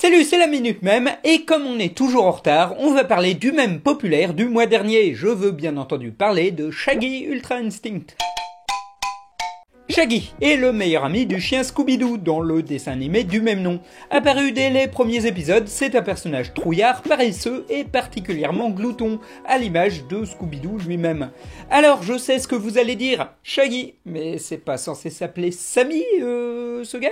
Salut, c'est la Minute Mème, et comme on est toujours en retard, on va parler du mème populaire du mois dernier. Je veux bien entendu parler de Shaggy Ultra Instinct. Shaggy est le meilleur ami du chien Scooby-Doo dans le dessin animé du même nom. Apparu dès les premiers épisodes, c'est un personnage trouillard, paresseux et particulièrement glouton, à l'image de Scooby-Doo lui-même. Alors je sais ce que vous allez dire, Shaggy, mais c'est pas censé s'appeler Sammy, ce gars?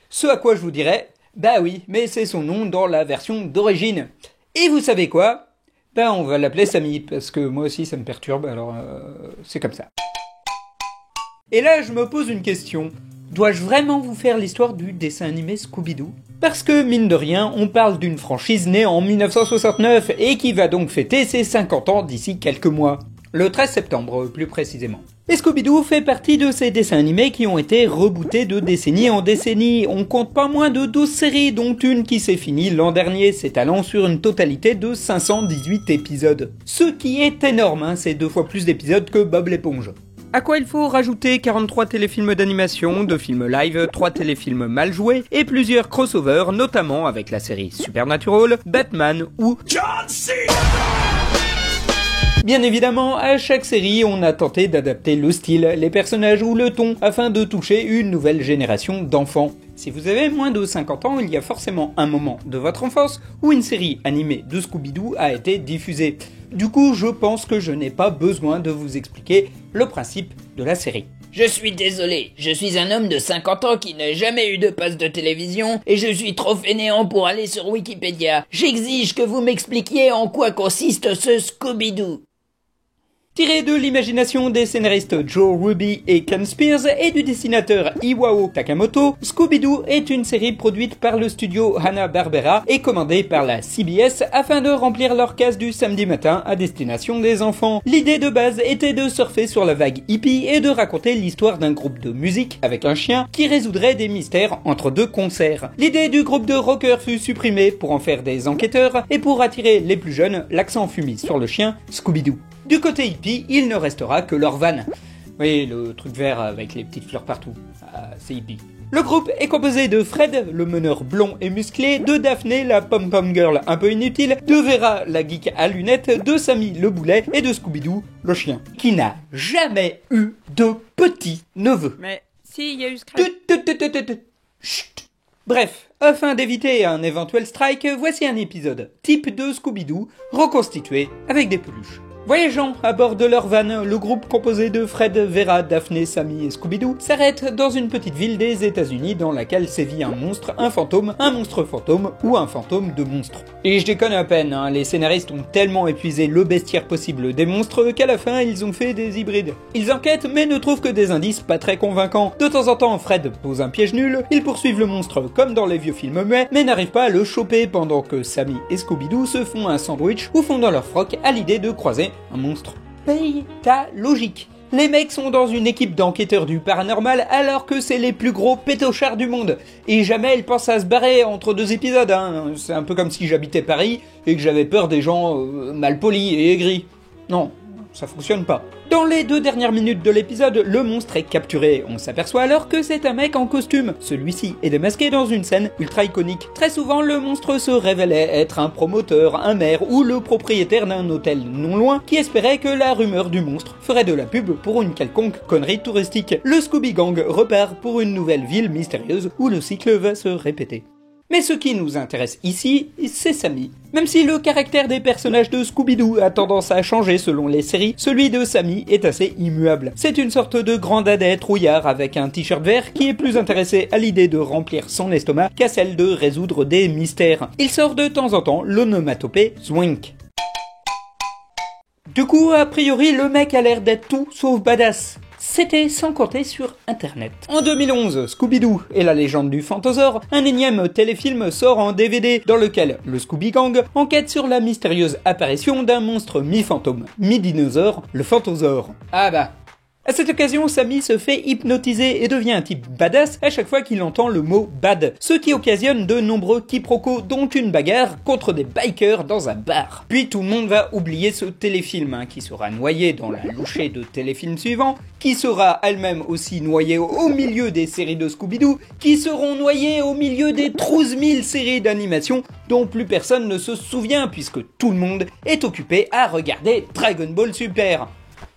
Ce à quoi je vous dirais, bah oui, mais c'est son nom dans la version d'origine. Et vous savez quoi? Bah on va l'appeler Sammy, parce que moi aussi ça me perturbe, alors c'est comme ça. Et là, je me pose une question. Dois-je vraiment vous faire l'histoire du dessin animé Scooby-Doo? Parce que, mine de rien, on parle d'une franchise née en 1969 et qui va donc fêter ses 50 ans d'ici quelques mois. Le 13 septembre, plus précisément. Et Scooby-Doo fait partie de ces dessins animés qui ont été rebootés de décennie en décennie. On compte pas moins de 12 séries, dont une qui s'est finie l'an dernier, s'étalant sur une totalité de 518 épisodes. Ce qui est énorme, hein, c'est 2 fois plus d'épisodes que Bob l'éponge. À quoi il faut rajouter 43 téléfilms d'animation, 2 films live, 3 téléfilms mal joués et plusieurs crossovers, notamment avec la série Supernatural, Batman ou John Cena. Bien évidemment, à chaque série, on a tenté d'adapter le style, les personnages ou le ton afin de toucher une nouvelle génération d'enfants. Si vous avez moins de 50 ans, il y a forcément un moment de votre enfance où une série animée de Scooby-Doo a été diffusée. Du coup, je pense que je n'ai pas besoin de vous expliquer le principe de la série. Je suis désolé, je suis un homme de 50 ans qui n'a jamais eu de passe de télévision et je suis trop fainéant pour aller sur Wikipédia. J'exige que vous m'expliquiez en quoi consiste ce Scooby-Doo. Tiré de l'imagination des scénaristes Joe Ruby et Ken Spears et du dessinateur Iwao Takamoto, Scooby-Doo est une série produite par le studio Hanna-Barbera et commandée par la CBS afin de remplir leur case du samedi matin à destination des enfants. L'idée de base était de surfer sur la vague hippie et de raconter l'histoire d'un groupe de musique avec un chien qui résoudrait des mystères entre 2 concerts. L'idée du groupe de rockers fut supprimée pour en faire des enquêteurs et pour attirer les plus jeunes, l'accent fut mis sur le chien Scooby-Doo. Du côté hippie, il ne restera que leur van. Oui, le truc vert avec les petites fleurs partout. Ah, c'est hippie. Le groupe est composé de Fred, le meneur blond et musclé, de Daphné, la pom-pom girl un peu inutile, de Vera, la geek à lunettes, de Sammy, le boulet, et de Scooby-Doo, le chien, qui n'a jamais eu de petit neveu. Mais si, il y a eu Scratch. Chut. Bref, afin d'éviter un éventuel strike, voici un épisode type de Scooby-Doo, reconstitué avec des peluches. Voyageant à bord de leur van, le groupe composé de Fred, Vera, Daphné, Sammy et Scooby-Doo s'arrête dans une petite ville des États-Unis dans laquelle sévit un monstre fantôme ou un fantôme de monstre. Et je déconne à peine, hein, les scénaristes ont tellement épuisé le bestiaire possible des monstres qu'à la fin ils ont fait des hybrides. Ils enquêtent mais ne trouvent que des indices pas très convaincants. De temps en temps, Fred pose un piège nul, ils poursuivent le monstre comme dans les vieux films muets, mais n'arrivent pas à le choper pendant que Sammy et Scooby-Doo se font un sandwich ou font dans leur froc à l'idée de croiser un monstre. Paye ta logique. Les mecs sont dans une équipe d'enquêteurs du paranormal alors que c'est les plus gros pétochards du monde. Et jamais ils pensent à se barrer entre 2 épisodes, hein. C'est un peu comme si j'habitais Paris et que j'avais peur des gens mal polis et aigris. Non, ça fonctionne pas. Dans les 2 dernières minutes de l'épisode, le monstre est capturé. On s'aperçoit alors que c'est un mec en costume. Celui-ci est démasqué dans une scène ultra iconique. Très souvent, le monstre se révélait être un promoteur, un maire ou le propriétaire d'un hôtel non loin qui espérait que la rumeur du monstre ferait de la pub pour une quelconque connerie touristique. Le Scooby Gang repart pour une nouvelle ville mystérieuse où le cycle va se répéter. Mais ce qui nous intéresse ici, c'est Sammy. Même si le caractère des personnages de Scooby-Doo a tendance à changer selon les séries, celui de Sammy est assez immuable. C'est une sorte de grand dadais trouillard avec un t-shirt vert qui est plus intéressé à l'idée de remplir son estomac qu'à celle de résoudre des mystères. Il sort de temps en temps l'onomatopée Zwink. Du coup, a priori, le mec a l'air d'être tout sauf badass. C'était sans compter sur internet. En 2011, Scooby-Doo et la légende du Fantosaure, un énième téléfilm sort en DVD dans lequel le Scooby Gang enquête sur la mystérieuse apparition d'un monstre mi-fantôme, mi-dinosaure, le Fantosaure. Ah bah, À cette occasion, Sammy se fait hypnotiser et devient un type badass à chaque fois qu'il entend le mot bad, ce qui occasionne de nombreux quiproquos, dont une bagarre contre des bikers dans un bar. Puis tout le monde va oublier ce téléfilm, qui sera noyé dans la louchée de téléfilms suivants, qui sera elle-même aussi noyée au milieu des séries de Scooby-Doo, qui seront noyées au milieu des 12 000 séries d'animation dont plus personne ne se souvient puisque tout le monde est occupé à regarder Dragon Ball Super.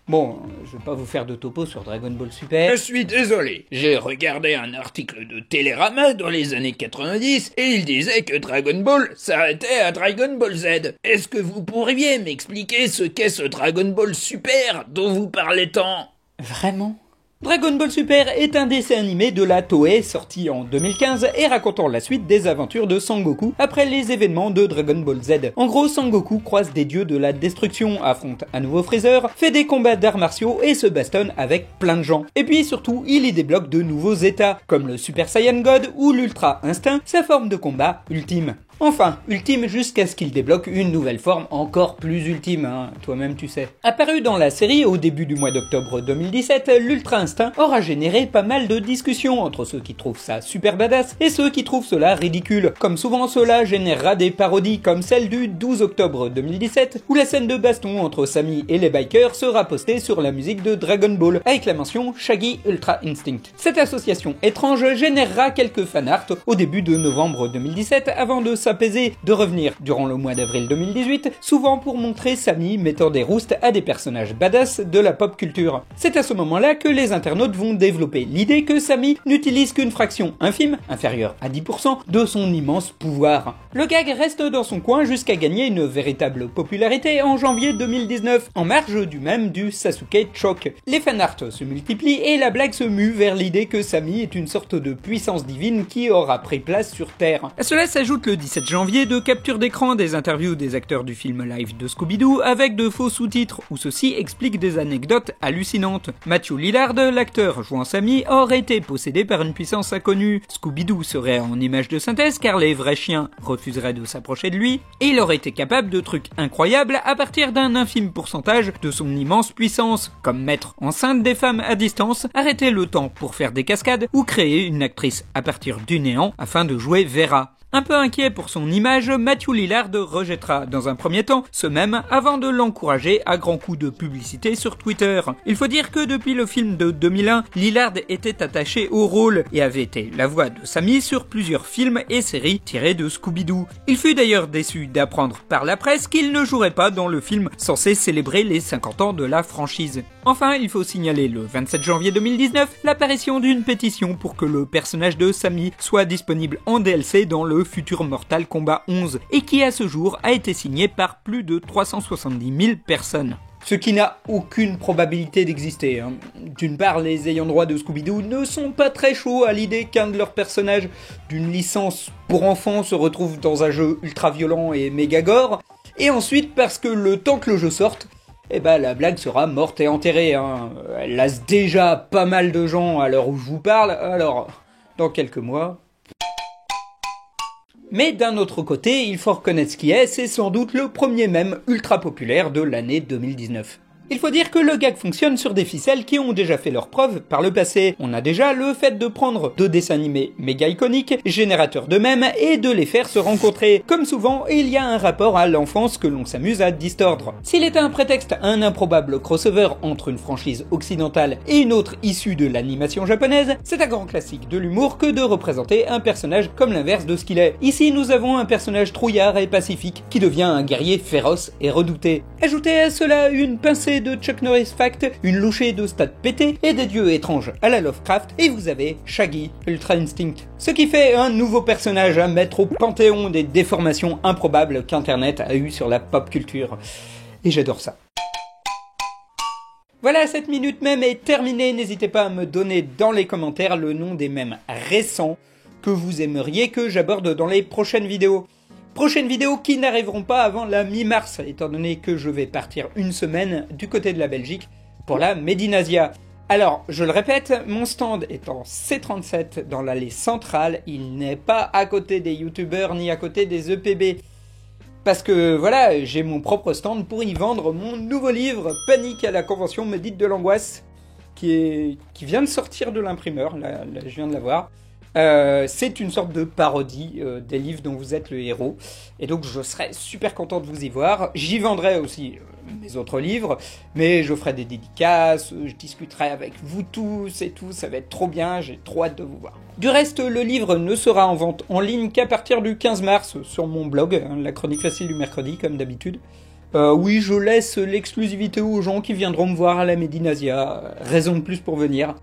Bon, je vais pas vous faire de topo sur Dragon Ball Super. Je suis désolé, j'ai regardé un article de Télérama dans les années 90 et il disait que Dragon Ball s'arrêtait à Dragon Ball Z. Est-ce que vous pourriez m'expliquer ce qu'est ce Dragon Ball Super dont vous parlez tant? Vraiment ? Dragon Ball Super est un dessin animé de la Toei sorti en 2015 et racontant la suite des aventures de Sangoku après les événements de Dragon Ball Z. En gros, Sangoku croise des dieux de la destruction, affronte un nouveau Freezer, fait des combats d'arts martiaux et se bastonne avec plein de gens. Et puis surtout, il y débloque de nouveaux états, comme le Super Saiyan God ou l'Ultra Instinct, sa forme de combat ultime. Enfin, ultime jusqu'à ce qu'il débloque une nouvelle forme encore plus ultime, toi-même tu sais. Apparu dans la série au début du mois d'octobre 2017, l'Ultra Instinct aura généré pas mal de discussions entre ceux qui trouvent ça super badass et ceux qui trouvent cela ridicule. Comme souvent, cela générera des parodies comme celle du 12 octobre 2017 où la scène de baston entre Sammy et les bikers sera postée sur la musique de Dragon Ball avec la mention Shaggy Ultra Instinct. Cette association étrange générera quelques fanarts au début de novembre 2017 avant de s'apaiser, de revenir durant le mois d'avril 2018, souvent pour montrer Sammy mettant des roustes à des personnages badass de la pop culture. C'est à ce moment-là que les internautes vont développer l'idée que Sammy n'utilise qu'une fraction infime, inférieure à 10%, de son immense pouvoir. Le gag reste dans son coin jusqu'à gagner une véritable popularité en janvier 2019, en marge du Sasuke Choke. Les fanarts se multiplient et la blague se mue vers l'idée que Sammy est une sorte de puissance divine qui aura pris place sur Terre. À cela s'ajoute le 17 janvier de capture d'écran des interviews des acteurs du film live de Scooby-Doo avec de faux sous-titres où ceux-ci expliquent des anecdotes hallucinantes. Matthew Lillard, l'acteur jouant Sammy, aurait été possédé par une puissance inconnue. Scooby-Doo serait en image de synthèse car les vrais chiens refuseraient de s'approcher de lui et il aurait été capable de trucs incroyables à partir d'un infime pourcentage de son immense puissance, comme mettre enceinte des femmes à distance, arrêter le temps pour faire des cascades ou créer une actrice à partir du néant afin de jouer Vera. Un peu inquiet pour son image, Matthew Lillard rejettera dans un premier temps ce même avant de l'encourager à grands coups de publicité sur Twitter. Il faut dire que depuis le film de 2001, Lillard était attaché au rôle et avait été la voix de Sammy sur plusieurs films et séries tirés de Scooby-Doo. Il fut d'ailleurs déçu d'apprendre par la presse qu'il ne jouerait pas dans le film censé célébrer les 50 ans de la franchise. Enfin, il faut signaler le 27 janvier 2019 l'apparition d'une pétition pour que le personnage de Sammy soit disponible en DLC dans le futur Mortal Kombat 11 et qui à ce jour a été signé par plus de 370 000 personnes. Ce qui n'a aucune probabilité d'exister. D'une part, les ayants droit de Scooby-Doo ne sont pas très chauds à l'idée qu'un de leurs personnages d'une licence pour enfants se retrouve dans un jeu ultra violent et méga gore. Et ensuite parce que le temps que le jeu sorte, la blague sera morte et enterrée. Elle lasse déjà pas mal de gens à l'heure où je vous parle, alors dans quelques mois... Mais d'un autre côté, il faut reconnaître ce qui est, c'est sans doute le premier mème ultra populaire de l'année 2019. Il faut dire que le gag fonctionne sur des ficelles qui ont déjà fait leurs preuves par le passé. On a déjà le fait de prendre deux dessins animés méga iconiques, générateurs de mèmes, et de les faire se rencontrer. Comme souvent, il y a un rapport à l'enfance que l'on s'amuse à distordre. S'il était un prétexte à un improbable crossover entre une franchise occidentale et une autre issue de l'animation japonaise, c'est un grand classique de l'humour que de représenter un personnage comme l'inverse de ce qu'il est. Ici, nous avons un personnage trouillard et pacifique qui devient un guerrier féroce et redouté. Ajoutez à cela une pincée de Chuck Norris Fact, une louchée de Stat PT et des dieux étranges à la Lovecraft, et vous avez Shaggy Ultra Instinct. Ce qui fait un nouveau personnage à mettre au panthéon des déformations improbables qu'Internet a eu sur la pop culture. Et j'adore ça. Voilà, cette minute mème est terminée. N'hésitez pas à me donner dans les commentaires le nom des mèmes récents que vous aimeriez que j'aborde dans les prochaines vidéos. Prochaines vidéos qui n'arriveront pas avant la mi-mars, étant donné que je vais partir une semaine du côté de la Belgique pour la Medinasia. Alors, je le répète, mon stand est en C37 dans l'allée centrale, il n'est pas à côté des youtubeurs ni à côté des EPB. Parce que voilà, j'ai mon propre stand pour y vendre mon nouveau livre, Panique à la convention maudite de l'angoisse. qui vient de sortir de l'imprimeur, là je viens de la voir. C'est une sorte de parodie des livres dont vous êtes le héros. Et donc je serais super content de vous y voir. J'y vendrai aussi mes autres livres, mais je ferai des dédicaces, je discuterai avec vous tous et tout, ça va être trop bien, j'ai trop hâte de vous voir. Du reste, le livre ne sera en vente en ligne qu'à partir du 15 mars sur mon blog, la chronique facile du mercredi, comme d'habitude. Oui, je laisse l'exclusivité aux gens qui viendront me voir à la Médinasia, raison de plus pour venir.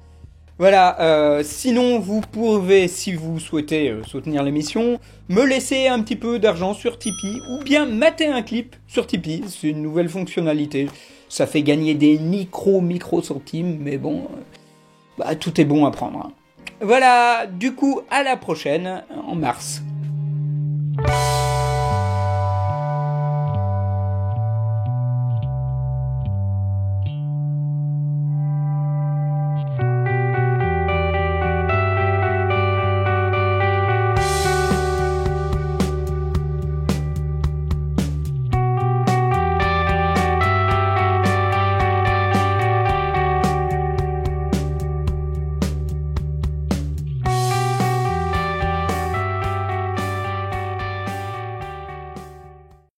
Voilà, sinon vous pouvez, si vous souhaitez soutenir l'émission, me laisser un petit peu d'argent sur Tipeee, ou bien mater un clip sur Tipeee, c'est une nouvelle fonctionnalité. Ça fait gagner des micro-centimes, mais bon, tout est bon à prendre. Voilà, du coup, à la prochaine, en mars.